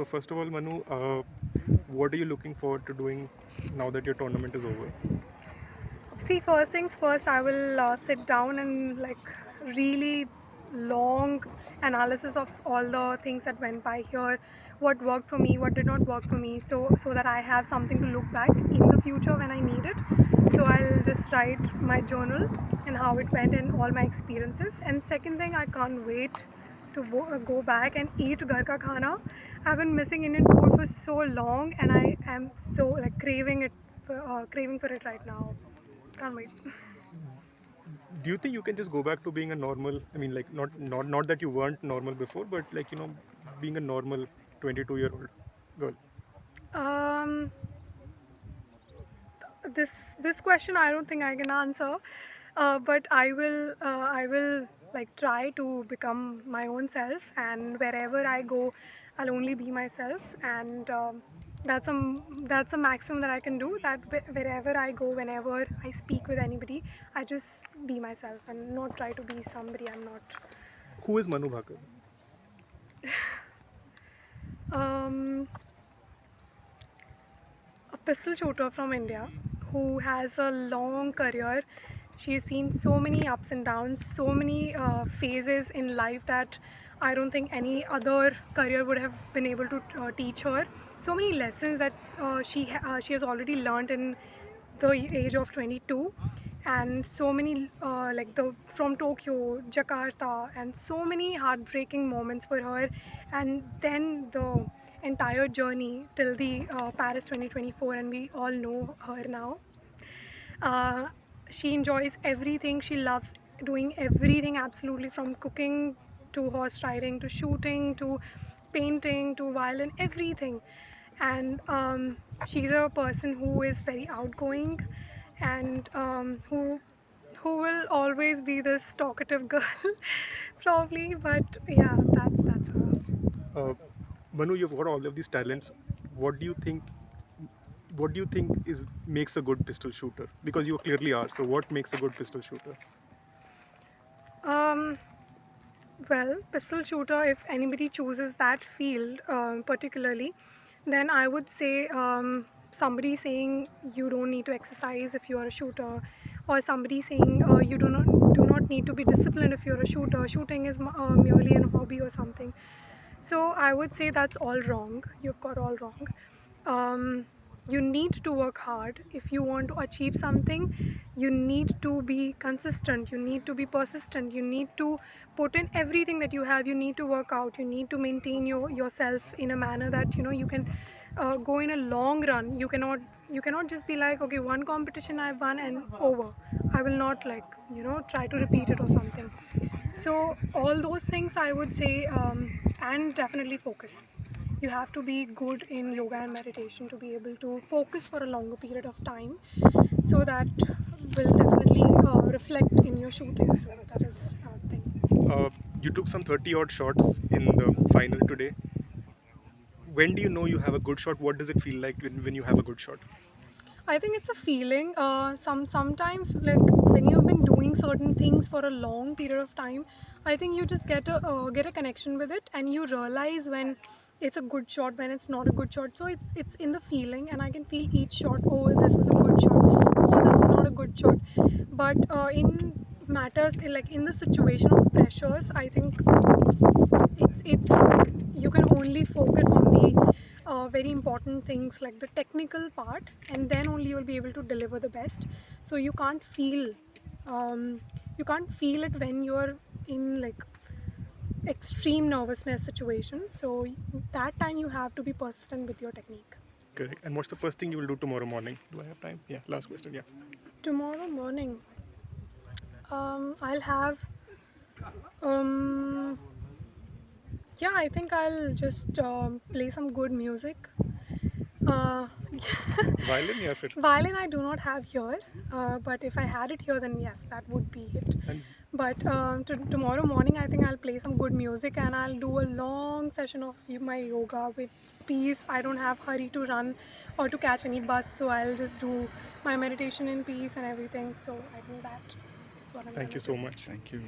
So first of all, Manu, what are you looking forward to doing now that your tournament is over? See, first things first, I will sit down and really long analysis of all the things that went by here, what worked for me, what did not work for me, so that I have something to look back in the future when I need it. So I'll just write my journal and how it went and all my experiences. And second thing, I can't wait to go back and eat ghar ka khana. I've been missing Indian food for so long, and I am so craving for it right now. Can't wait. Do you think you can just go back to being a normal? I mean, like not that you weren't normal before, but being a normal 22-year-old girl. Um, this question I don't think I can answer, but I will try to become my own self, and wherever I go, I'll only be myself, and that's a maximum that I can do. That wherever I go, whenever I speak with anybody, I just be myself and not try to be somebody I'm not. Who is Manu Bhaker? Um, a pistol shooter from India who has a long career. She's seen so many ups and downs, so many phases in life that I don't think any other career would have been able to teach her. So many lessons that she has already learned in the age of 22, and so many the from Tokyo, Jakarta, and so many heartbreaking moments for her, and then the entire journey till the Paris 2024, and we all know her now. Uh, she enjoys everything. She loves doing everything absolutely, from cooking to horse riding to shooting to painting to violin, everything. And she's a person who is very outgoing, and who will always be this talkative girl, probably. But yeah, that's her. Uh, Manu, you've got all of these talents. What do you think? What do you think is makes a good pistol shooter? Because you clearly are. So what makes a good pistol shooter? Um, Well, pistol shooter, if anybody chooses that field particularly, then I would say somebody saying you don't need to exercise if you're a shooter, or somebody saying you do not need to be disciplined if you're a shooter. Shooting is merely a hobby or something. So I would say that's all wrong. You've got all wrong. You need to work hard if you want to achieve something. You need to be consistent, you need to be persistent, you need to put in everything that you have. You need to work out, you need to maintain yourself in a manner that you can go in a long run. You cannot just be like, okay, one competition I've won and over, I will not try to repeat it or something. So all those things I would say, and definitely focus. You have to be good in yoga and meditation to be able to focus for a longer period of time, so that will definitely reflect in your shooting. So that is a thing. You took some 30 odd shots in the final today. When do you know you have a good shot? What does it feel like when you have a good shot? I think it's a feeling. Sometimes, like, when you've been doing certain things for a long period of time, I think you just get a connection with it, and you realize when it's a good shot, when it's not a good shot. So it's in the feeling, and I can feel each shot. Oh, this was a good shot. Oh, this was not a good shot. But in matters like in the situation of pressures, I think it's you can only focus on the very important things like the technical part, and then only you'll be able to deliver the best. So um, you can't feel it when you're in like extreme nervousness situation. So that time you have to be persistent with your technique. Correct. And what's the first thing you will do tomorrow morning? Do I have time? Yeah, last question. Yeah. Tomorrow morning, I'll have um, yeah, I think I'll just play some good music. Uh, Violin, yeah, fit. Violin I do not have here, but if I had it here, then yes, that would be it. And But tomorrow morning, I think I'll play some good music, and I'll do a long session of my yoga with peace. I don't have hurry to run or to catch any bus, so I'll just do my meditation in peace and everything. So I think that's what I'm thank gonna you so do. much. Thank you.